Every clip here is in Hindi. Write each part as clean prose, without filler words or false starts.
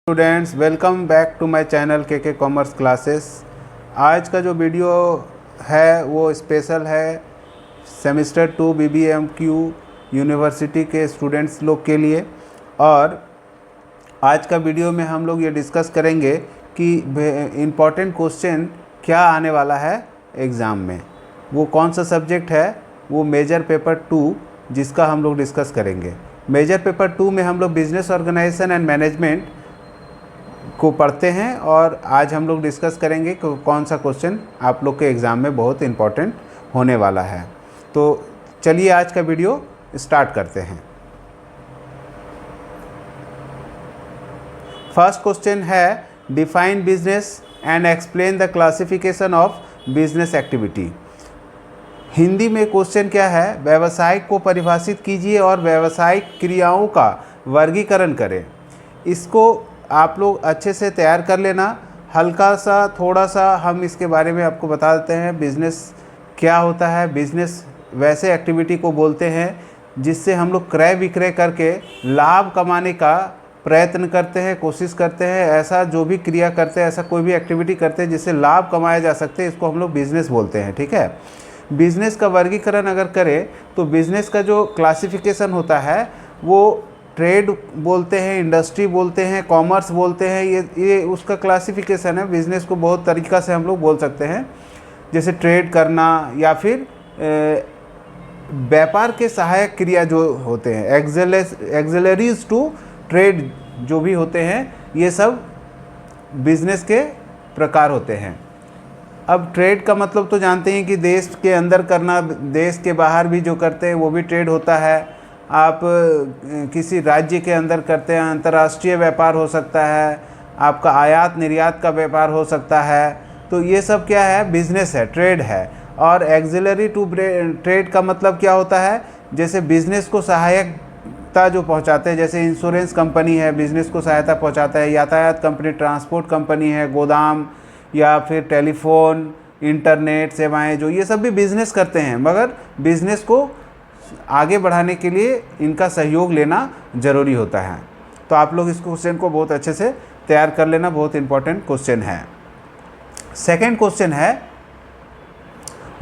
Students, welcome back to my channel के कॉमर्स क्लासेस। आज का जो वीडियो है वो स्पेशल है सेमेस्टर 2 BBMQ यूनिवर्सिटी के स्टूडेंट्स लोग के लिए। और आज का वीडियो में हम लोग ये डिस्कस करेंगे कि इम्पॉर्टेंट क्वेश्चन क्या आने वाला है एग्ज़ाम में। वो कौन सा सब्जेक्ट है, वो मेजर पेपर 2 जिसका हम लोग डिस्कस करेंगे। मेजर पेपर 2 में हम लोग बिजनेस ऑर्गेनाइजेशन एंड मैनेजमेंट को पढ़ते हैं और आज हम लोग डिस्कस करेंगे कि कौन सा क्वेश्चन आप लोग के एग्ज़ाम में बहुत इम्पॉर्टेंट होने वाला है। तो चलिए आज का वीडियो स्टार्ट करते हैं। फर्स्ट क्वेश्चन है define business and explain the classification of business activity. Hindi में क्वेश्चन क्या है, व्यावसायिक को परिभाषित कीजिए और व्यावसायिक क्रियाओं का वर्गीकरण करें। इसको आप लोग अच्छे से तैयार कर लेना। हल्का सा थोड़ा सा हम इसके बारे में आपको बता देते हैं। बिज़नेस क्या होता है। बिज़नेस वैसे एक्टिविटी को बोलते हैं जिससे हम लोग क्रय विक्रय करके लाभ कमाने का प्रयत्न करते हैं, कोशिश करते हैं। ऐसा जो भी क्रिया करते हैं, ऐसा कोई भी एक्टिविटी करते हैं जिससे लाभ कमाया जा सकते हैं, इसको हम लोग बिज़नेस बोलते हैं। ठीक है। बिज़नेस का वर्गीकरण अगर करें तो बिज़नेस का जो क्लासिफिकेशन होता है वो ट्रेड बोलते हैं, इंडस्ट्री बोलते हैं, कॉमर्स बोलते हैं। ये उसका क्लासिफिकेशन है। बिज़नेस को बहुत तरीक़ा से हम लोग बोल सकते हैं, जैसे ट्रेड करना या फिर व्यापार के सहायक क्रिया जो होते हैं, एक्सेलरीज टू ट्रेड जो भी होते हैं, ये सब बिज़नेस के प्रकार होते हैं। अब ट्रेड का मतलब तो जानते हैं कि देश के अंदर करना, देश के बाहर भी जो करते हैं वो भी ट्रेड होता है। आप किसी राज्य के अंदर करते हैं, अंतर्राष्ट्रीय व्यापार हो सकता है, आपका आयात निर्यात का व्यापार हो सकता है। तो ये सब क्या है, बिजनेस है, ट्रेड है। और एक्सिलरी टू ट्रेड का मतलब क्या होता है, जैसे बिजनेस को सहायता जो पहुंचाते हैं, जैसे इंश्योरेंस कंपनी है, बिजनेस को सहायता पहुंचाता है। यातायात कंपनी, ट्रांसपोर्ट कंपनी है, गोदाम या फिर टेलीफोन, इंटरनेट सेवाएं, जो ये सब भी बिजनेस करते हैं, मगर बिजनेस को आगे बढ़ाने के लिए इनका सहयोग लेना ज़रूरी होता है। तो आप लोग इस क्वेश्चन को बहुत अच्छे से तैयार कर लेना, बहुत इंपॉर्टेंट क्वेश्चन है। सेकंड क्वेश्चन है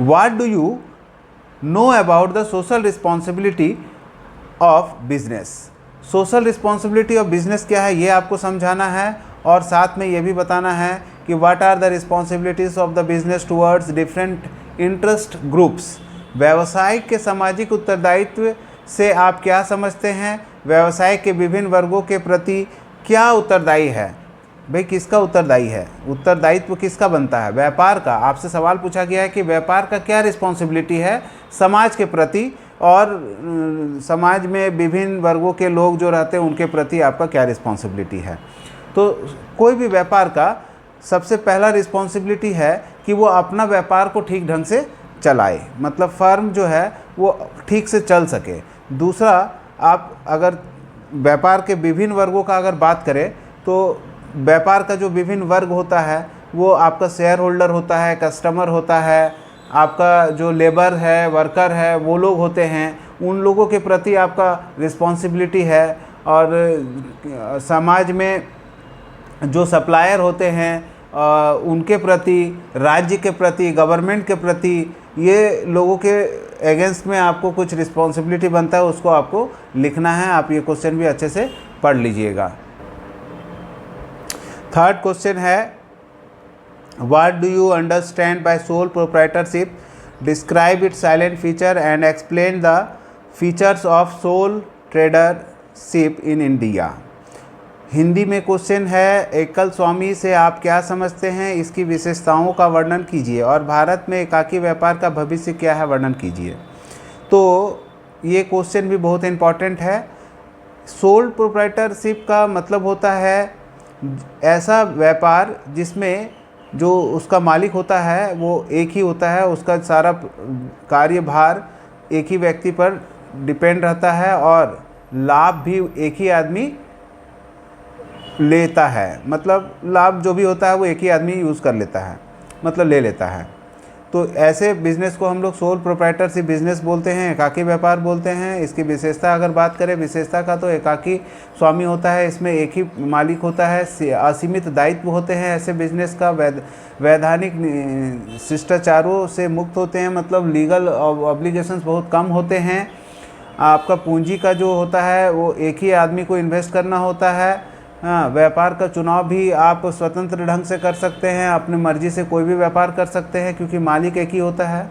what do you know about the social responsibility of business. Social responsibility of business क्या है, ये आपको समझाना है। और साथ में ये भी बताना है कि what are the responsibilities of the business towards different interest groups. व्यवसाय के सामाजिक उत्तरदायित्व से आप क्या समझते हैं, व्यवसाय के विभिन्न वर्गों के प्रति क्या उत्तरदायी है। भाई किसका उत्तरदायी है, उत्तरदायित्व किसका बनता है, व्यापार का। आपसे सवाल पूछा गया है कि व्यापार का क्या रिस्पॉन्सिबिलिटी है समाज के प्रति, और समाज में विभिन्न वर्गों के लोग जो रहते हैं उनके प्रति आपका क्या रिस्पॉन्सिबिलिटी है। तो कोई भी व्यापार का सबसे पहला रिस्पॉन्सिबिलिटी है कि वो अपना व्यापार को ठीक ढंग से चलाए, मतलब फर्म जो है वो ठीक से चल सके। दूसरा, आप अगर व्यापार के विभिन्न वर्गों का अगर बात करें तो व्यापार का जो विभिन्न वर्ग होता है वो आपका शेयर होल्डर होता है, कस्टमर होता है, आपका जो लेबर है, वर्कर है, वो लोग होते हैं। उन लोगों के प्रति आपका रिस्पॉन्सिबिलिटी है। और समाज में जो सप्लायर होते हैं उनके प्रति, राज्य के प्रति, गवर्नमेंट के प्रति, ये लोगों के अगेंस्ट में आपको कुछ रिस्पॉन्सिबिलिटी बनता है, उसको आपको लिखना है। आप ये क्वेश्चन भी अच्छे से पढ़ लीजिएगा। थर्ड क्वेश्चन है what do you understand by sole proprietorship, describe its silent feature and explain the features of sole tradership in India. Hindi में क्वेश्चन है एकल स्वामी से आप क्या समझते हैं, इसकी विशेषताओं का वर्णन कीजिए, और भारत में एकाकी व्यापार का भविष्य क्या है, वर्णन कीजिए। तो ये क्वेश्चन भी बहुत इम्पॉर्टेंट है। सोल प्रोप्राइटरशिप का मतलब होता है ऐसा व्यापार जिसमें जो उसका मालिक होता है वो एक ही होता है, उसका सारा कार्यभार एक ही व्यक्ति पर डिपेंड रहता है और लाभ भी एक ही आदमी लेता है। मतलब लाभ जो भी होता है वो एक ही आदमी यूज़ कर लेता है, मतलब ले लेता है। तो ऐसे बिजनेस को हम लोग सोल प्रोप्राइटरशिप बिजनेस बोलते हैं, एकाकी व्यापार बोलते हैं। इसकी विशेषता अगर बात करें विशेषता का, तो एकाकी स्वामी होता है, इसमें एक ही मालिक होता है, असीमित दायित्व होते हैं ऐसे बिजनेस का, वैधानिक शिष्टाचारों से मुक्त होते हैं, मतलब लीगल ऑब्लिगेशंस बहुत कम होते हैं। आपका पूंजी का जो होता है वो एक ही आदमी को इन्वेस्ट करना होता है। हाँ, व्यापार का चुनाव भी आप स्वतंत्र ढंग से कर सकते हैं, अपनी मर्जी से कोई भी व्यापार कर सकते हैं क्योंकि मालिक एक ही होता है,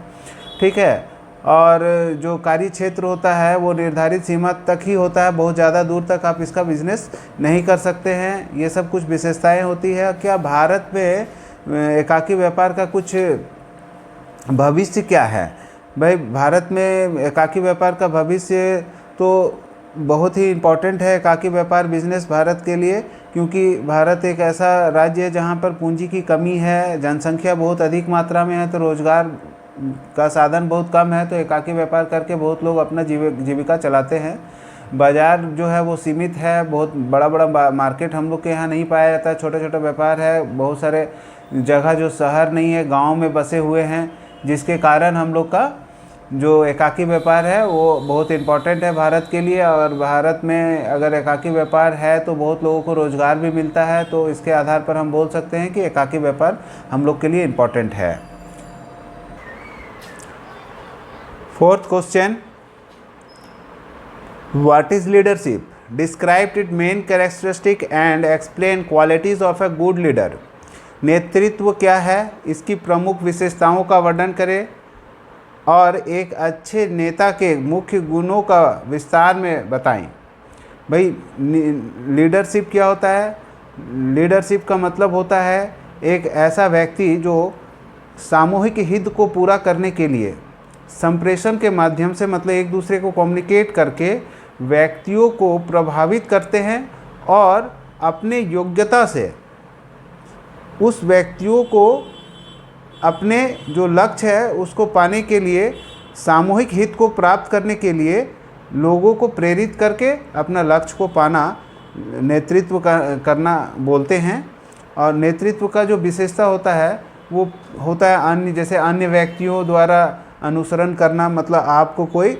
ठीक है। और जो कार्य क्षेत्र होता है वो निर्धारित सीमा तक ही होता है, बहुत ज़्यादा दूर तक आप इसका बिजनेस नहीं कर सकते हैं। ये सब कुछ विशेषताएं होती है। क्या भारत में एकाकी व्यापार का कुछ भविष्य क्या है? भाई, भारत में एकाकी व्यापार का भविष्य तो बहुत ही इम्पॉर्टेंट है। एकाकी व्यापार बिजनेस भारत के लिए, क्योंकि भारत एक ऐसा राज्य है जहाँ पर पूंजी की कमी है, जनसंख्या बहुत अधिक मात्रा में है, तो रोजगार का साधन बहुत कम है। तो एकाकी व्यापार करके बहुत लोग अपना जीविका चलाते हैं। बाज़ार जो है वो सीमित है, बहुत बड़ा बड़ा मार्केट हम लोग के यहाँ नहीं पाया जाता है, छोटे छोटे व्यापार है। बहुत सारे जगह जो शहर नहीं है, गाँव में बसे हुए हैं, जिसके कारण हम लोग का जो एकाकी व्यापार है वो बहुत इम्पॉर्टेंट है भारत के लिए। और भारत में अगर एकाकी व्यापार है तो बहुत लोगों को रोज़गार भी मिलता है। तो इसके आधार पर हम बोल सकते हैं कि एकाकी व्यापार हम लोग के लिए इम्पॉर्टेंट है। Fourth question, what is leadership? Describe it main characteristic and explain qualities of a good leader. नेतृत्व क्या है, इसकी प्रमुख विशेषताओं का वर्णन करें और एक अच्छे नेता के मुख्य गुणों का विस्तार में बताएं। भाई, लीडरशिप क्या होता है? लीडरशिप का मतलब होता है एक ऐसा व्यक्ति जो सामूहिक हित को पूरा करने के लिए संप्रेषण के माध्यम से, मतलब एक दूसरे को कम्युनिकेट करके व्यक्तियों को प्रभावित करते हैं और अपने योग्यता से उस व्यक्तियों को अपने जो लक्ष्य है उसको पाने के लिए, सामूहिक हित को प्राप्त करने के लिए लोगों को प्रेरित करके अपना लक्ष्य को पाना नेतृत्व करना बोलते हैं। और नेतृत्व का जो विशेषता होता है वो होता है जैसे अन्य व्यक्तियों द्वारा अनुसरण करना, मतलब आपको कोई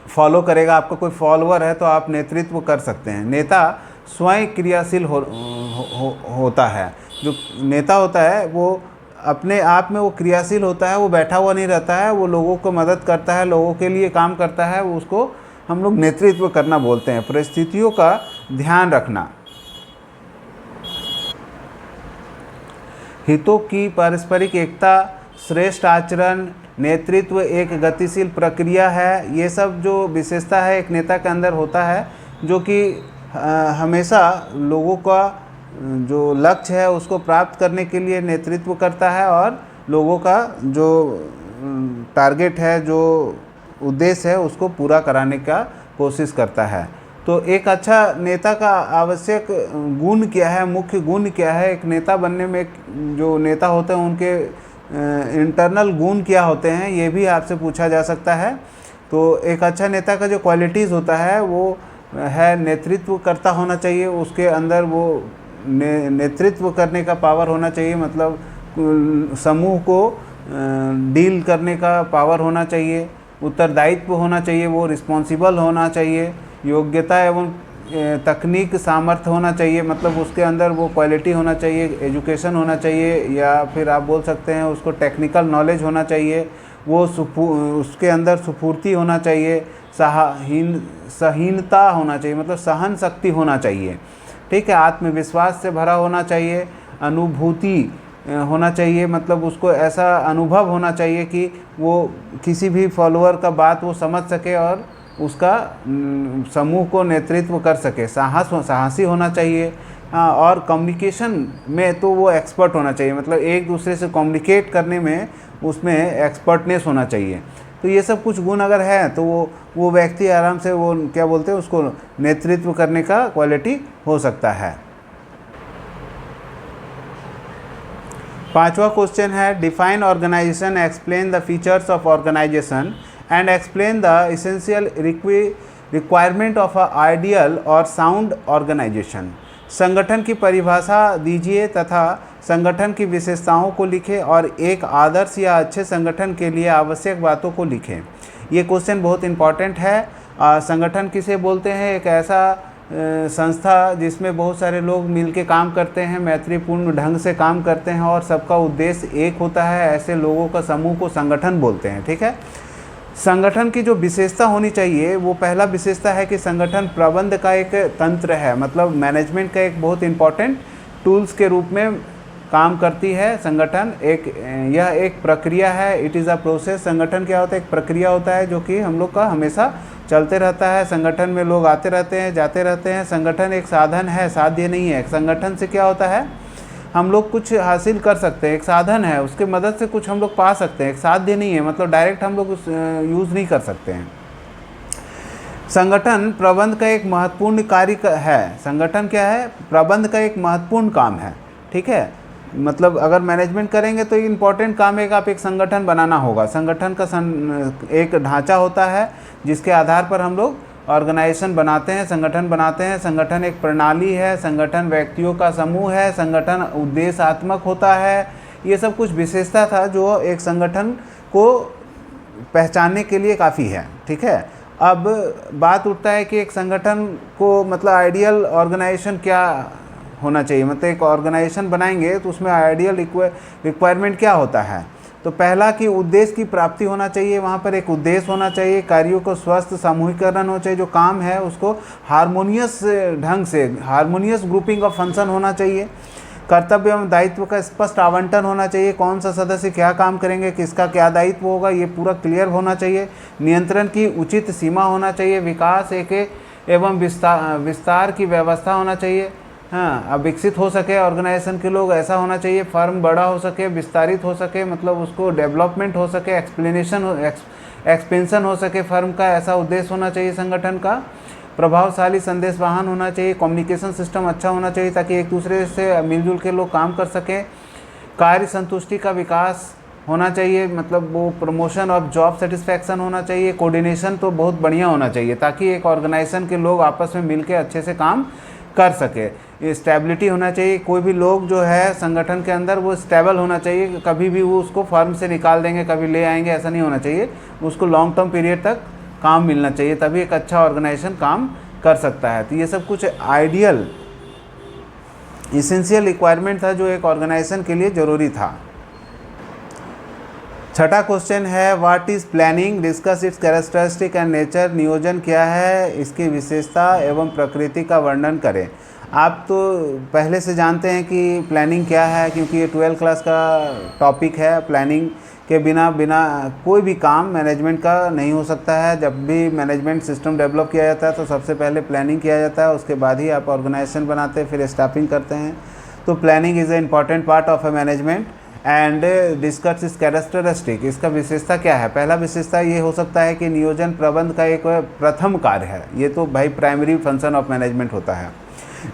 फॉलो करेगा, आपका कोई फॉलोअर है तो आप नेतृत्व कर सकते हैं। नेता स्वयं क्रियाशील होता है। जो नेता होता है वो अपने आप में वो क्रियाशील होता है, वो बैठा हुआ नहीं रहता है, वो लोगों को मदद करता है, लोगों के लिए काम करता है, वो उसको हम लोग नेतृत्व करना बोलते हैं। परिस्थितियों का ध्यान रखना, हितों की पारस्परिक एकता, श्रेष्ठ आचरण, नेतृत्व एक गतिशील प्रक्रिया है। ये सब जो विशेषता है एक नेता के अंदर होता है, जो कि हमेशा लोगों का जो लक्ष्य है उसको प्राप्त करने के लिए नेतृत्व करता है और लोगों का जो टारगेट है, जो उद्देश्य है, उसको पूरा कराने का कोशिश करता है। तो एक अच्छा नेता का आवश्यक गुण क्या है, मुख्य गुण क्या है? एक नेता बनने में जो नेता होते हैं उनके इंटरनल गुण क्या होते हैं, ये भी आपसे पूछा जा सकता है। तो एक अच्छा नेता का जो क्वालिटीज़ होता है वो है नेतृत्व करता होना चाहिए, उसके अंदर वो नेतृत्व करने का पावर होना चाहिए, मतलब समूह को डील करने का पावर होना चाहिए, उत्तरदायित्व होना चाहिए, वो रिस्पॉन्सिबल होना चाहिए, योग्यता एवं तकनीक सामर्थ्य होना चाहिए, मतलब उसके अंदर वो क्वालिटी होना चाहिए, एजुकेशन होना चाहिए, या फिर आप बोल सकते हैं उसको टेक्निकल नॉलेज होना चाहिए, वो उसके अंदर सुफूर्ति होना चाहिए, सहीनता होना चाहिए, मतलब सहन शक्ति होना चाहिए, ठीक है। आत्मविश्वास से भरा होना चाहिए, अनुभूति होना चाहिए, मतलब उसको ऐसा अनुभव होना चाहिए कि वो किसी भी फॉलोअर का बात वो समझ सके और उसका समूह को नेतृत्व कर सके। साहसी होना चाहिए। और कम्युनिकेशन में तो वो एक्सपर्ट होना चाहिए, मतलब एक दूसरे से कम्युनिकेट करने में उसमें एक्सपर्टनेस होना चाहिए। तो ये सब कुछ गुण अगर है तो वो व्यक्ति आराम से वो क्या बोलते हैं उसको नेतृत्व करने का क्वालिटी हो सकता है। पांचवा क्वेश्चन है, define organisation, explain the features of organisation and explain the essential requirement of a ideal और साउंड ऑर्गेनाइजेशन। संगठन की परिभाषा दीजिए तथा संगठन की विशेषताओं को लिखें और एक आदर्श या अच्छे संगठन के लिए आवश्यक बातों को लिखें। ये क्वेश्चन बहुत इंपॉर्टेंट है। संगठन किसे बोलते हैं? एक ऐसा संस्था जिसमें बहुत सारे लोग मिलके काम करते हैं, मैत्रीपूर्ण ढंग से काम करते हैं और सबका उद्देश्य एक होता है, ऐसे लोगों का समूह को संगठन बोलते हैं। ठीक है। संगठन की जो विशेषता होनी चाहिए, वो पहला विशेषता है कि संगठन प्रबंध का एक तंत्र है, मतलब मैनेजमेंट का एक बहुत इंपॉर्टेंट टूल्स के रूप में काम करती है। संगठन यह एक प्रक्रिया है, इट इज़ अ प्रोसेस। संगठन क्या होता है? एक प्रक्रिया होता है जो कि हम लोग का हमेशा चलते रहता है। संगठन में लोग आते रहते हैं, जाते रहते हैं। संगठन एक साधन है, साध्य नहीं है। संगठन से क्या होता है? हम लोग कुछ हासिल कर सकते हैं, एक साधन है, उसके मदद से कुछ हम लोग पा सकते हैं। एक साध्य नहीं है, मतलब डायरेक्ट हम लोग यूज़ नहीं कर सकते हैं। संगठन प्रबंध का एक महत्वपूर्ण कार्य है। संगठन क्या है? प्रबंध का एक महत्वपूर्ण काम है। ठीक है। मतलब अगर मैनेजमेंट करेंगे तो इम्पोर्टेंट काम है कि आप एक संगठन बनाना होगा। संगठन का एक ढांचा होता है जिसके आधार पर हम लोग ऑर्गेनाइजेशन बनाते हैं, संगठन बनाते हैं। संगठन एक प्रणाली है, संगठन व्यक्तियों का समूह है, संगठन उद्देश्यात्मक होता है। ये सब कुछ विशेषता था जो एक संगठन को पहचानने के लिए काफ़ी है। ठीक है। अब बात उठता है कि एक संगठन को मतलब आइडियल ऑर्गेनाइजेशन क्या होना चाहिए, मतलब एक ऑर्गेनाइजेशन बनाएंगे तो उसमें आइडियल रिक्वायरमेंट क्या होता है? तो पहला कि उद्देश्य की प्राप्ति होना चाहिए, वहाँ पर एक उद्देश्य होना चाहिए। कार्यों को स्वस्थ सामूहिकरण होना चाहिए, जो काम है उसको हारमोनियस ढंग से, हारमोनियस ग्रुपिंग ऑफ फंक्शन होना चाहिए। कर्तव्य एवं दायित्व का स्पष्ट आवंटन होना चाहिए, कौन सा सदस्य क्या काम करेंगे, किसका क्या दायित्व होगा, ये पूरा क्लियर होना चाहिए। नियंत्रण की उचित सीमा होना चाहिए। विकास एवं विस्तार की व्यवस्था होना चाहिए। हाँ, अब विकसित हो सके ऑर्गेनाइजेशन के लोग, ऐसा होना चाहिए। फर्म बड़ा हो सके, विस्तारित हो सके, मतलब उसको डेवलपमेंट हो सके, एक्सपेंशन हो सके फर्म का, ऐसा उद्देश्य होना चाहिए संगठन का। प्रभावशाली संदेश वाहन होना चाहिए। कम्युनिकेशन सिस्टम अच्छा होना चाहिए ताकि एक दूसरे से मिलजुल के लोग काम कर सकें। कार्य संतुष्टि का विकास होना चाहिए, मतलब वो प्रमोशन ऑफ जॉब सेटिस्फैक्शन होना चाहिए। कोऑर्डिनेशन तो बहुत बढ़िया होना चाहिए ताकि एक ऑर्गेनाइजेशन के लोग आपस में मिलकर अच्छे से काम कर सके। स्टेबिलिटी होना चाहिए, कोई भी लोग जो है संगठन के अंदर वो स्टेबल होना चाहिए, कभी भी वो उसको फर्म से निकाल देंगे कभी ले आएंगे, ऐसा नहीं होना चाहिए। उसको लॉन्ग टर्म पीरियड तक काम मिलना चाहिए, तभी एक अच्छा ऑर्गेनाइजेशन काम कर सकता है। तो ये सब कुछ आइडियल इसेंशियल रिक्वायरमेंट था जो एक ऑर्गेनाइजेशन के लिए ज़रूरी था। छठा क्वेश्चन है, what is planning, discuss it's characteristic and nature. नियोजन क्या है, इसकी विशेषता एवं प्रकृति का वर्णन करें। आप तो पहले से जानते हैं कि प्लानिंग क्या है, क्योंकि ये 12th क्लास का टॉपिक है। प्लानिंग के बिना कोई भी काम मैनेजमेंट का नहीं हो सकता है। जब भी मैनेजमेंट सिस्टम डेवलप किया जाता है तो सबसे पहले प्लानिंग किया जाता है, उसके बाद ही आप ऑर्गेनाइजेशन बनाते हैं, फिर स्टाफिंग करते हैं। तो planning is a important part of A management and discuss इस कैरेक्टरिस्टिक। इसका विशेषता क्या है? पहला विशेषता ये हो सकता है कि नियोजन प्रबंध का एक प्रथम कार्य है। ये तो भाई प्राइमरी फंक्शन ऑफ मैनेजमेंट होता है।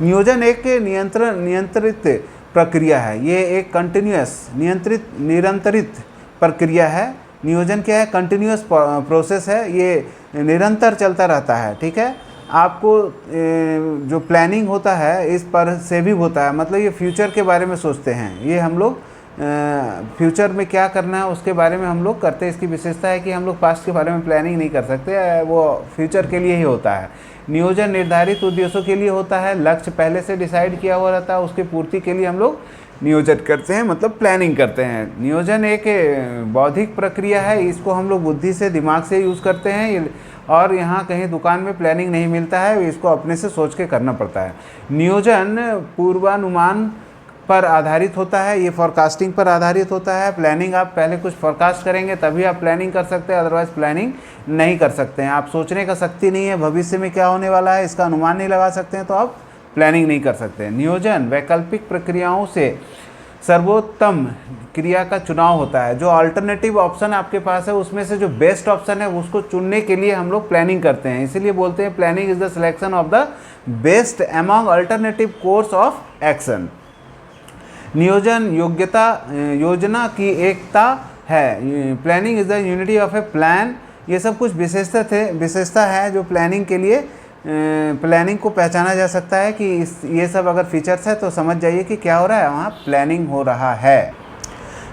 नियोजन एक नियंत्रित प्रक्रिया है, ये एक कंटिन्यूस निरंतरित प्रक्रिया है। नियोजन क्या है? कंटिन्यूस प्रोसेस है, ये निरंतर चलता रहता है। ठीक है। आपको जो प्लानिंग होता है इस पर से भी होता है, मतलब ये फ्यूचर के बारे में सोचते हैं। ये हम लोग फ्यूचर में क्या करना है उसके बारे में हम लोग करते हैं। इसकी विशेषता है कि हम लोग पास्ट के बारे में प्लानिंग नहीं कर सकते, वो फ्यूचर के लिए ही होता है। नियोजन निर्धारित उद्देश्यों के लिए होता है, लक्ष्य पहले से डिसाइड किया हुआ रहता है, उसकी पूर्ति के लिए हम लोग नियोजन करते हैं, मतलब प्लानिंग करते हैं। नियोजन एक बौद्धिक प्रक्रिया है, इसको हम लोग बुद्धि से, दिमाग से यूज़ करते हैं, और यहाँ कहीं दुकान में प्लानिंग नहीं मिलता है, इसको अपने से सोच के करना पड़ता है। नियोजन पूर्वानुमान पर आधारित होता है, ये फॉरकास्टिंग पर आधारित होता है। प्लानिंग आप पहले कुछ फॉरकास्ट करेंगे तभी आप प्लानिंग कर सकते हैं, अदरवाइज प्लानिंग नहीं कर सकते हैं। आप सोचने का शक्ति नहीं है, भविष्य में क्या होने वाला है इसका अनुमान नहीं लगा सकते हैं, तो आप प्लानिंग नहीं कर सकते। नियोजन वैकल्पिक प्रक्रियाओं से सर्वोत्तम क्रिया का चुनाव होता है। जो अल्टरनेटिव ऑप्शन आपके पास है उसमें से जो बेस्ट ऑप्शन है उसको चुनने के लिए हम लोग प्लानिंग करते हैं। इसीलिए बोलते हैं planning is the selection of the best among alternative course of action. नियोजन योजना की एकता है। Planning is the unity of A plan. ये सब कुछ विशेषता है जो प्लानिंग के लिए प्लानिंग को पहचाना जा सकता है कि ये सब अगर फीचर्स है तो समझ जाइए कि क्या हो रहा है, वहाँ प्लानिंग हो रहा है।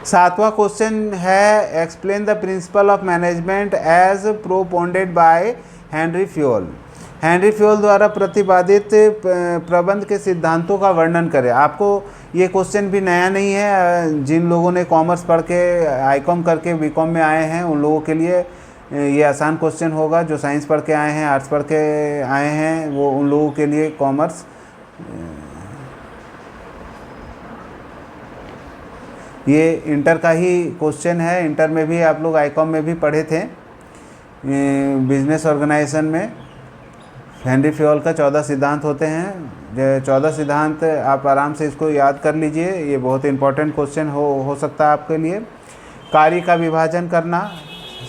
7वां क्वेश्चन है explain the principle of management as propounded by Henri Fayol. Henri Fayol द्वारा प्रतिपादित प्रबंध के सिद्धांतों का वर्णन करें। आपको ये क्वेश्चन भी नया नहीं है, जिन लोगों ने कॉमर्स पढ़ के आईकॉम करके बीकॉम में आए हैं उन लोगों के लिए ये आसान क्वेश्चन होगा। जो साइंस पढ़ के आए हैं, आर्ट्स पढ़ के आए हैं, वो उन लोगों के लिए कॉमर्स ये इंटर का ही क्वेश्चन है। इंटर में भी आप लोग आईकॉम में भी पढ़े थे बिजनेस ऑर्गेनाइजेशन में। हेनरी फ्योल का 14 सिद्धांत होते हैं। 14 सिद्धांत आप आराम से इसको याद कर लीजिए, ये बहुत इंपॉर्टेंट क्वेश्चन हो सकता है आपके लिए। कार्य का विभाजन करना,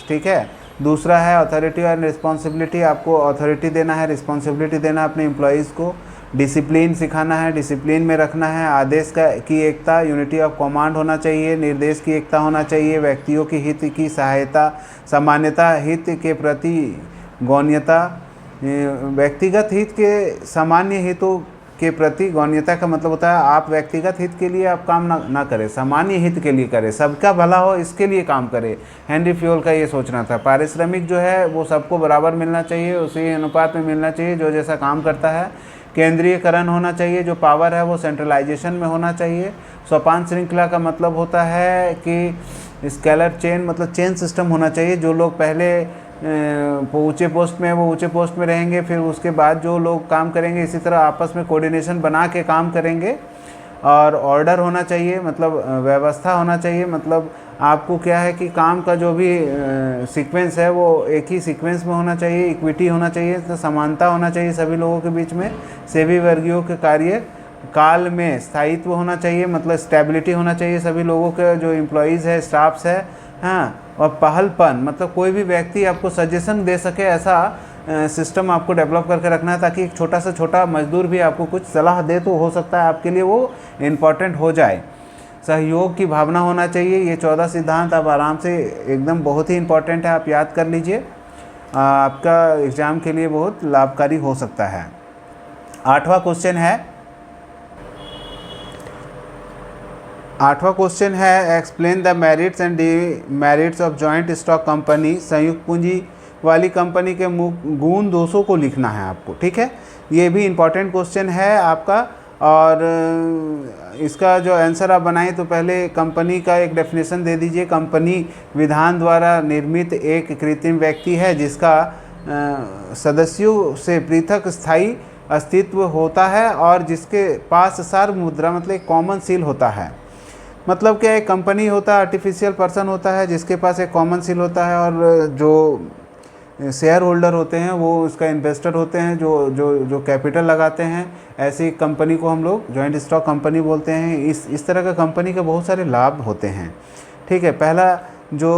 ठीक है। दूसरा है अथॉरिटी और रिस्पॉन्सिबिलिटी, आपको अथॉरिटी देना है, रिस्पॉन्सिबिलिटी देना है अपने एम्प्लॉयज़ को। डिसिप्लिन सिखाना है, डिसिप्लिन में रखना है। आदेश की एकता, यूनिटी ऑफ कमांड होना चाहिए। निर्देश की एकता होना चाहिए। व्यक्तियों की हित की सहायता, सामान्यता, हित के प्रति गौण्यता। व्यक्तिगत हित के सामान्य हितों के प्रति गौण्यता का मतलब होता है आप व्यक्तिगत हित के लिए आप काम ना करें, सामान्य हित के लिए करें, सबका भला हो इसके लिए काम करें। हेनरी फ्योल का ये सोचना था। पारिश्रमिक जो है वो सबको बराबर मिलना चाहिए, उसी अनुपात में मिलना चाहिए जो जैसा काम करता है। केंद्रीयकरण होना चाहिए, जो पावर है वो सेंट्रलाइजेशन में होना चाहिए। सोपान श्रृंखला का मतलब होता है कि स्केलर चेन, मतलब चेन सिस्टम होना चाहिए। जो लोग पहले ऊंचे पोस्ट में, वो ऊंचे पोस्ट में रहेंगे, फिर उसके बाद जो लोग काम करेंगे इसी तरह आपस में कोऑर्डिनेशन बना के काम करेंगे। और ऑर्डर होना चाहिए, मतलब व्यवस्था होना चाहिए। मतलब आपको क्या है कि काम का जो भी सीक्वेंस है वो एक ही सीक्वेंस में होना चाहिए। इक्विटी होना चाहिए, तो समानता होना चाहिए सभी लोगों के बीच में। सभी वर्गीयों के कार्य काल में स्थायित्व होना चाहिए, मतलब स्टेबिलिटी होना चाहिए सभी लोगों के, जो एम्प्लॉयज़ है, स्टाफ्स है। हाँ, और पहलपन, मतलब कोई भी व्यक्ति आपको सजेशन दे सके ऐसा सिस्टम आपको डेवलप करके रखना है, ताकि एक छोटा से छोटा मजदूर भी आपको कुछ सलाह दे तो हो सकता है आपके लिए वो इम्पॉर्टेंट हो जाए। सहयोग की भावना होना चाहिए। ये 14 सिद्धांत आप आराम से एकदम बहुत ही इम्पॉर्टेंट है, आप याद कर लीजिए, आपका एग्ज़ाम के लिए बहुत लाभकारी हो सकता है। 8वां क्वेश्चन है explain the merits and demerits of joint stock company. संयुक्त पूंजी वाली कंपनी के गुण दोषों को लिखना है आपको, ठीक है। ये भी इम्पॉर्टेंट क्वेश्चन है आपका। और इसका जो आंसर आप बनाएं तो पहले कंपनी का एक डेफिनेशन दे दीजिए। कंपनी विधान द्वारा निर्मित एक कृत्रिम व्यक्ति है जिसका सदस्यों से पृथक स्थायी अस्तित्व होता है और जिसके पास सार्व मुद्रा, मतलब एक कॉमन सील होता है। मतलब क्या, एक कंपनी होता है, आर्टिफिशियल पर्सन होता है जिसके पास एक कॉमन सील होता है, और जो शेयर होल्डर होते हैं वो उसका इन्वेस्टर होते हैं, जो कैपिटल लगाते हैं। ऐसी कंपनी को हम लोग जॉइंट स्टॉक कंपनी बोलते हैं। इस तरह का कंपनी के बहुत सारे लाभ होते हैं, ठीक है। पहला जो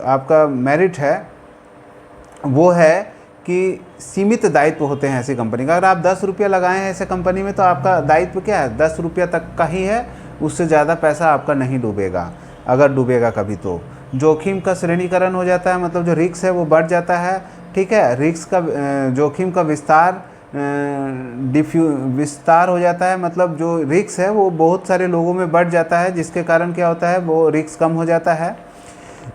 आपका मेरिट है वो है कि सीमित दायित्व होते हैं ऐसी कंपनी का। अगर आप 10 रुपया लगाए हैं ऐसे कंपनी में तो आपका दायित्व क्या है, 10 रुपया तक का ही है, उससे ज़्यादा पैसा आपका नहीं डूबेगा, अगर डूबेगा कभी तो। जोखिम का श्रेणीकरण हो जाता है, मतलब जो रिस्क है वो बढ़ जाता है, ठीक है। रिस्क का जोखिम का विस्तार हो जाता है, मतलब जो रिस्क है वो बहुत सारे लोगों में बढ़ जाता है, जिसके कारण क्या होता है वो रिस्क कम हो जाता है।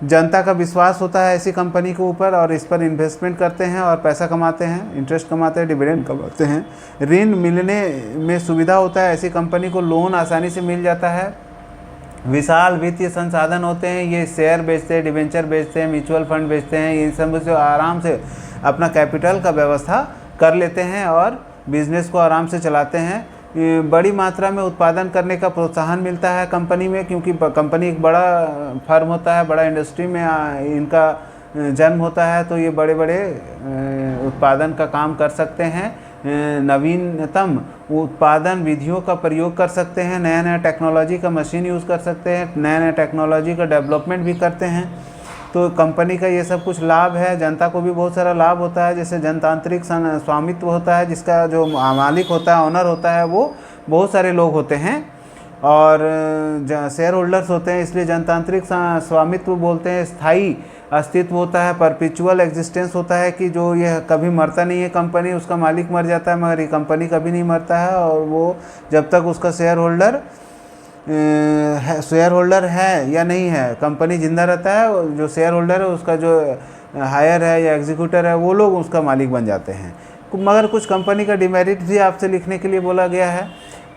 जनता का विश्वास होता है ऐसी कंपनी के ऊपर और इस पर इन्वेस्टमेंट करते हैं और पैसा कमाते हैं, इंटरेस्ट कमाते हैं, डिविडेंड कमाते हैं। ऋण मिलने में सुविधा होता है, ऐसी कंपनी को लोन आसानी से मिल जाता है। विशाल वित्तीय संसाधन होते हैं, ये शेयर बेचते हैं, डिवेंचर बेचते हैं, म्यूचुअल फंड बेचते हैं, इन सब से आराम से अपना कैपिटल का व्यवस्था कर लेते हैं और बिजनेस को आराम से चलाते हैं। बड़ी मात्रा में उत्पादन करने का प्रोत्साहन मिलता है कंपनी में, क्योंकि कंपनी एक बड़ा फर्म होता है, बड़ा इंडस्ट्री में इनका जन्म होता है, तो ये बड़े बड़े उत्पादन का काम कर सकते हैं। नवीनतम उत्पादन विधियों का प्रयोग कर सकते हैं, नया नया टेक्नोलॉजी का मशीन यूज़ कर सकते हैं, नया नया टेक्नोलॉजी का डेवलपमेंट भी करते हैं। तो कंपनी का ये सब कुछ लाभ है। जनता को भी बहुत सारा लाभ होता है, जैसे जनतांत्रिक स्वामित्व होता है, जिसका जो मालिक होता है, ओनर होता है, वो बहुत सारे लोग होते हैं और शेयर होल्डर्स होते हैं, इसलिए जनतांत्रिक स्वामित्व बोलते हैं। स्थायी अस्तित्व होता है, परपिचुअल एग्जिस्टेंस होता है कि जो यह कभी मरता नहीं है कंपनी, उसका मालिक मर जाता है मगर ये कंपनी कभी नहीं मरता है, और वो जब तक उसका शेयर होल्डर है या नहीं है, कंपनी जिंदा रहता है, जो शेयर होल्डर है उसका जो हायर है या एग्जीक्यूटर है वो लोग उसका मालिक बन जाते हैं। मगर कुछ कंपनी का डिमेरिट भी आपसे लिखने के लिए बोला गया है।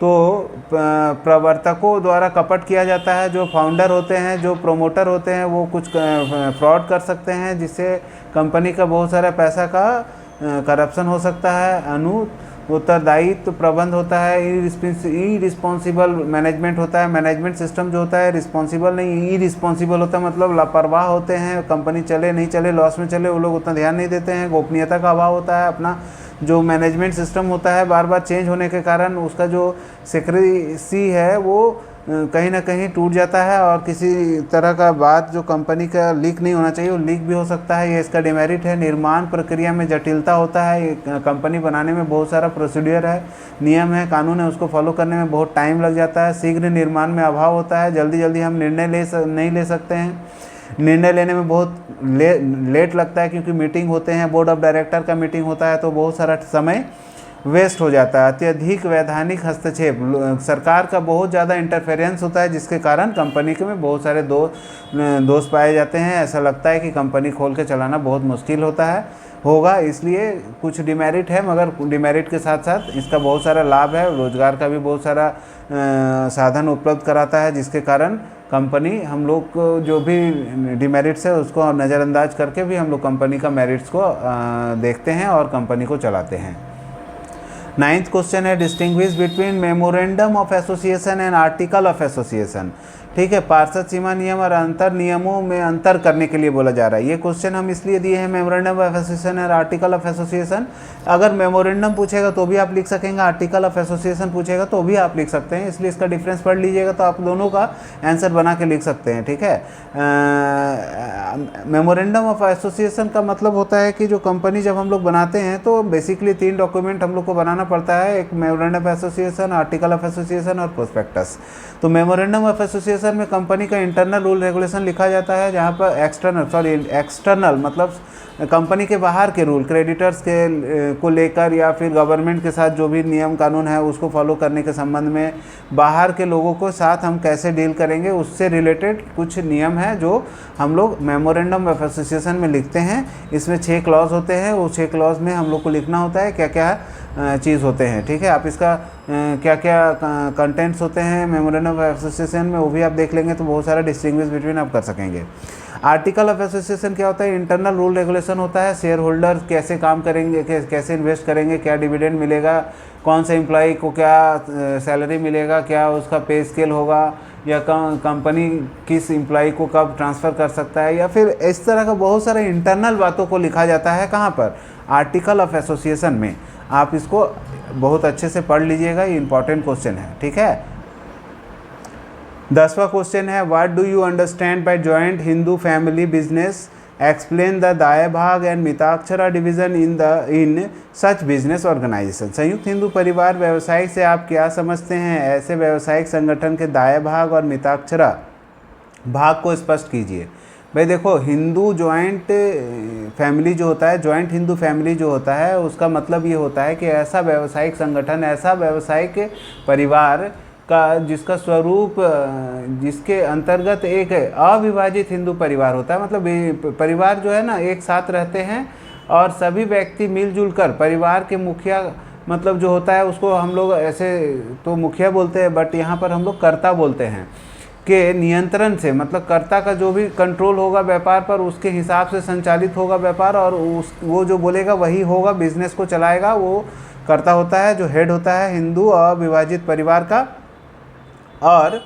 तो प्रवर्तकों द्वारा कपट किया जाता है, जो फाउंडर होते हैं, जो प्रोमोटर होते हैं, वो कुछ फ्रॉड कर सकते हैं जिससे कंपनी का बहुत सारा पैसा का करप्शन हो सकता है। उत्तरदायित्व प्रबंध होता है, इरिस्पॉन्सिबल मैनेजमेंट होता है, मैनेजमेंट सिस्टम जो होता है रिस्पॉन्सिबल नहीं इरिस्पॉन्सिबल होता है, मतलब लापरवाह होते हैं, कंपनी चले नहीं चले, लॉस में चले, वो लोग उतना ध्यान नहीं देते हैं। गोपनीयता का अभाव होता है, अपना जो मैनेजमेंट सिस्टम होता है बार बार चेंज होने के कारण उसका जो सिक्रेसी है वो कहीं ना कहीं टूट जाता है, और किसी तरह का बात जो कंपनी का लीक नहीं होना चाहिए वो लीक भी हो सकता है, ये इसका डिमेरिट है। निर्माण प्रक्रिया में जटिलता होता है, कंपनी बनाने में बहुत सारा प्रोसीडियर है, नियम है, कानून है, उसको फॉलो करने में बहुत टाइम लग जाता है। शीघ्र निर्माण में अभाव होता है, जल्दी जल्दी हम निर्णय नहीं ले सकते हैं, निर्णय लेने में बहुत लेट लगता है क्योंकि मीटिंग होते हैं, बोर्ड ऑफ डायरेक्टर का मीटिंग होता है तो बहुत सारा समय वेस्ट हो जाता है। अत्यधिक वैधानिक हस्तक्षेप, सरकार का बहुत ज़्यादा इंटरफेरेंस होता है जिसके कारण कंपनी के में बहुत सारे दोष पाए जाते हैं। ऐसा लगता है कि कंपनी खोल के चलाना बहुत मुश्किल होगा, इसलिए कुछ डिमेरिट है, मगर डिमेरिट के साथ साथ इसका बहुत सारा लाभ है। रोजगार का भी बहुत सारा साधन उपलब्ध कराता है जिसके कारण कंपनी हम लोग को जो भी डिमेरिट्स है उसको नज़रअंदाज करके भी हम लोग कंपनी का मेरिट्स को देखते हैं और कंपनी को चलाते हैं। 9th क्वेश्चन है distinguish between memorandum of association and article of association. ठीक है, पार्षद सीमा नियम और अंतर नियमों में अंतर करने के लिए बोला जा रहा है। ये क्वेश्चन हम इसलिए दिए हैं मेमोरेंडम ऑफ एसोसिएशन और आर्टिकल ऑफ एसोसिएशन। अगर मेमोरेंडम पूछेगा तो भी आप लिख सकेंगे, आर्टिकल ऑफ एसोसिएशन पूछेगा तो भी आप लिख सकते हैं, इसलिए इसका डिफरेंस पढ़ लीजिएगा तो आप दोनों का आंसर बना के लिख सकते हैं। ठीक है, मेमोरेंडम ऑफ एसोसिएशन का मतलब होता है कि जो कंपनी जब हम लोग बनाते हैं तो बेसिकली 3 डॉक्यूमेंट हम लोग को बनाना पड़ता है, एक memorandum of association, article of association और प्रोस्पेक्टस। तो मेमोरेंडम ऑफ एसोसिएशन में कंपनी का इंटरनल रूल रेगुलेशन लिखा जाता है, जहाँ पर एक्सटर्नल मतलब कंपनी के बाहर के रूल, क्रेडिटर्स को लेकर या फिर गवर्नमेंट के साथ जो भी नियम कानून है उसको फॉलो करने के संबंध में, बाहर के लोगों को साथ हम कैसे डील करेंगे उससे रिलेटेड कुछ नियम है जो हम लोग मेमोरेंडम ऑफ एसोसिएशन में लिखते हैं। इसमें 6 क्लॉज होते हैं, वो 6 क्लॉज में हम लोग को लिखना होता है क्या क्या चीज़ होते हैं। ठीक है, आप इसका क्या क्या कंटेंट्स होते हैं मेमोरेंडम ऑफ एसोसिएशन में वो भी आप देख लेंगे तो बहुत सारा डिस्टिंग्विश बिटवीन आप कर सकेंगे। आर्टिकल ऑफ एसोसिएशन क्या होता है, इंटरनल रूल रेगुलेशन होता है, शेयर होल्डर कैसे काम करेंगे, कैसे इन्वेस्ट करेंगे, क्या डिविडेंड मिलेगा, कौन से एम्प्लॉई को क्या सैलरी मिलेगा, क्या उसका पे स्केल होगा, या कंपनी किस एम्प्लॉई को कब ट्रांसफ़र कर सकता है, या फिर इस तरह का बहुत सारे इंटरनल बातों को लिखा जाता है। कहाँ पर, आर्टिकल ऑफ एसोसिएशन में। आप इसको बहुत अच्छे से पढ़ लीजिएगा, ये इंपॉर्टेंट क्वेश्चन है। ठीक है, 10वां क्वेश्चन है what do you understand by joint Hindu family business, explain the Dayabhaga and Mitakshara division in such business organisation. संयुक्त हिंदू परिवार व्यवसाय से आप क्या समझते हैं, ऐसे व्यवसायिक संगठन के दाय भाग और मिताक्षरा भाग को स्पष्ट कीजिए। भाई देखो, हिंदू जॉइंट फैमिली जो होता है, जॉइंट हिंदू फैमिली जो होता है उसका मतलब ये होता है कि ऐसा व्यवसायिक संगठन, ऐसा व्यवसायिक परिवार का जिसका स्वरूप, जिसके अंतर्गत एक अविभाजित हिंदू परिवार होता है। मतलब परिवार जो है ना एक साथ रहते हैं और सभी व्यक्ति मिलजुल कर, परिवार के मुखिया मतलब जो होता है उसको हम लोग ऐसे तो मुखिया बोलते हैं बट यहाँ पर हम लोग कर्ता बोलते हैं, के नियंत्रण से, मतलब कर्ता का जो भी कंट्रोल होगा व्यापार पर उसके हिसाब से संचालित होगा व्यापार, और वो जो बोलेगा वही होगा, बिजनेस को चलाएगा, वो कर्ता होता है जो हेड होता है हिंदू अविभाजित परिवार का। और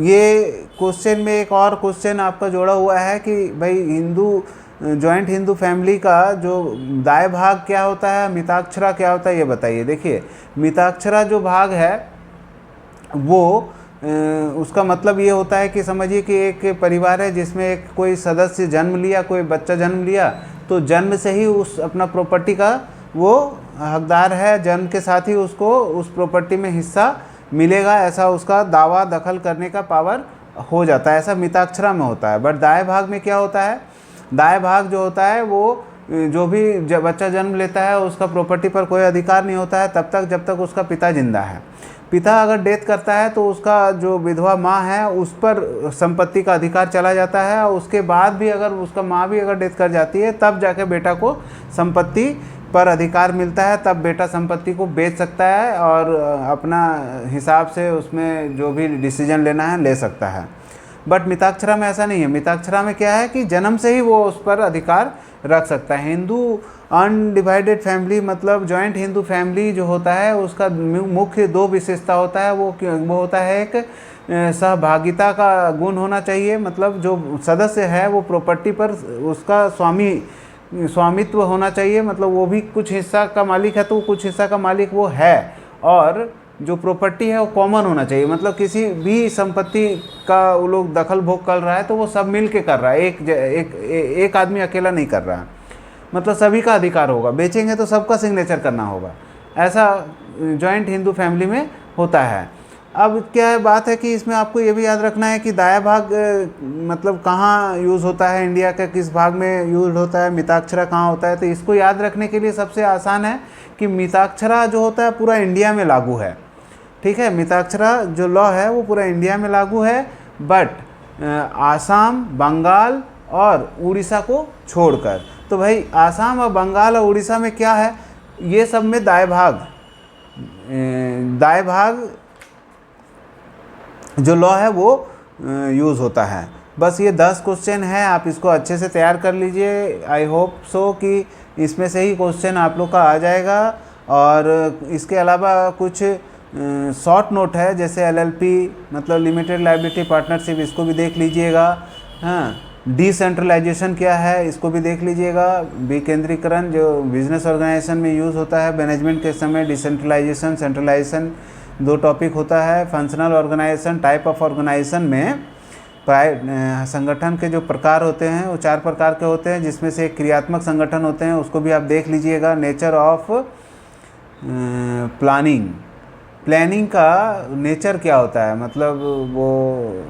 ये क्वेश्चन में एक और क्वेश्चन आपका जोड़ा हुआ है कि भाई जॉइंट हिंदू फैमिली का जो दाय भाग क्या होता है, मिताक्षरा क्या होता है, ये बताइए। देखिए, मिताक्षरा जो भाग है वो उसका मतलब ये होता है कि समझिए कि एक परिवार है जिसमें एक कोई सदस्य जन्म लिया, कोई बच्चा जन्म लिया, तो जन्म से ही उस अपना प्रॉपर्टी का वो हकदार है, जन्म के साथ ही उसको उस प्रॉपर्टी में हिस्सा मिलेगा, ऐसा उसका दावा दखल करने का पावर हो जाता है, ऐसा मिताक्षरा में होता है। बट दाएं भाग में क्या होता है, दाएं भाग जो होता है वो जो भी जब बच्चा जन्म लेता है उसका प्रॉपर्टी पर कोई अधिकार नहीं होता है तब तक जब तक उसका पिता जिंदा है। पिता अगर डेथ करता है तो उसका जो विधवा माँ है उस पर संपत्ति का अधिकार चला जाता है, और उसके बाद भी अगर उसका माँ भी अगर डेथ कर जाती है तब जाके बेटा को संपत्ति पर अधिकार मिलता है, तब बेटा संपत्ति को बेच सकता है और अपना हिसाब से उसमें जो भी डिसीजन लेना है ले सकता है। बट मिताक्षरा में ऐसा नहीं है। मिताक्षरा में क्या है कि जन्म से ही वो उस पर अधिकार रख सकता है। हिंदू अनडिवाइडेड फैमिली मतलब जॉइंट हिंदू फैमिली जो होता है उसका मुख्य दो विशेषता होता है। वो होता है एक सहभागिता का गुण होना चाहिए, मतलब जो सदस्य है वो प्रॉपर्टी पर उसका स्वामित्व होना चाहिए, मतलब वो भी कुछ हिस्सा का मालिक है तो कुछ हिस्सा का मालिक वो है। और जो प्रॉपर्टी है वो कॉमन होना चाहिए, मतलब किसी भी संपत्ति का वो लोग दखल भोग कर रहा है तो वो सब मिल के कर रहा है, एक आदमी अकेला नहीं कर रहा है, मतलब सभी का अधिकार होगा। बेचेंगे तो सबका सिग्नेचर करना होगा, ऐसा जॉइंट हिंदू फैमिली में होता है। अब क्या है बात है कि इसमें आपको ये भी याद रखना है कि दायां भाग मतलब कहाँ यूज़ होता है, इंडिया के किस भाग में यूज़ होता है, मिताक्षरा कहाँ होता है। तो इसको याद रखने के लिए सबसे आसान है कि मिताक्षरा जो होता है पूरा इंडिया में लागू है, ठीक है। मिताक्षरा जो लॉ है वो पूरा इंडिया में लागू है, बट आसाम, बंगाल और उड़ीसा को छोड़कर। तो भाई आसाम और बंगाल और उड़ीसा में क्या है, ये सब में दाएं भाग जो लॉ है वो यूज़ होता है। बस ये 10 क्वेश्चन है, आप इसको अच्छे से तैयार कर लीजिए। आई होप सो कि इसमें से ही क्वेश्चन आप लोग का आ जाएगा। और इसके अलावा कुछ शॉर्ट नोट है, जैसे एलएलपी मतलब लिमिटेड लायबिलिटी पार्टनरशिप, इसको भी देख लीजिएगा। हाँ, डिसेंट्रलाइजेशन क्या है इसको भी देख लीजिएगा। विकेंद्रीकरण जो बिजनेस ऑर्गेनाइजेशन में यूज़ होता है मैनेजमेंट के समय, डिसेंट्रलाइजेशन, सेंट्रलाइजेशन 2 टॉपिक होता है। Functional organisation, type of organisation में संगठन के जो प्रकार होते हैं वो 4 प्रकार के होते हैं, जिसमें से एक क्रियात्मक संगठन होते हैं, उसको भी आप देख लीजिएगा। नेचर ऑफ प्लानिंग का नेचर क्या होता है, मतलब वो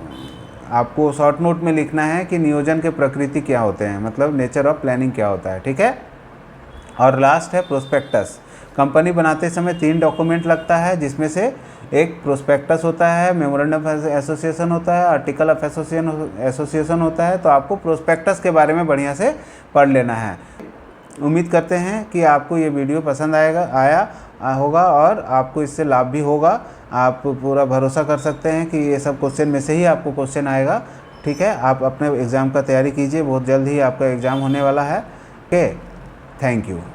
आपको शॉर्ट नोट में लिखना है कि नियोजन के प्रकृति क्या होते हैं, मतलब नेचर ऑफ प्लानिंग क्या होता है, ठीक है। और लास्ट है प्रोस्पेक्टस। कंपनी बनाते समय 3 डॉक्यूमेंट लगता है, जिसमें से एक प्रोस्पेक्टस होता है, मेमोरेंडम ऑफ एसोसिएशन होता है, आर्टिकल ऑफ एसोसिएशन होता है। तो आपको प्रोस्पेक्टस के बारे में बढ़िया से पढ़ लेना है। उम्मीद करते हैं कि आपको ये वीडियो पसंद आया होगा और आपको इससे लाभ भी होगा। आप पूरा भरोसा कर सकते हैं कि ये सब क्वेश्चन में से ही आपको क्वेश्चन आएगा, ठीक है। आप अपने एग्ज़ाम का तैयारी कीजिए, बहुत जल्द ही आपका एग्ज़ाम होने वाला है। Okay, thank you.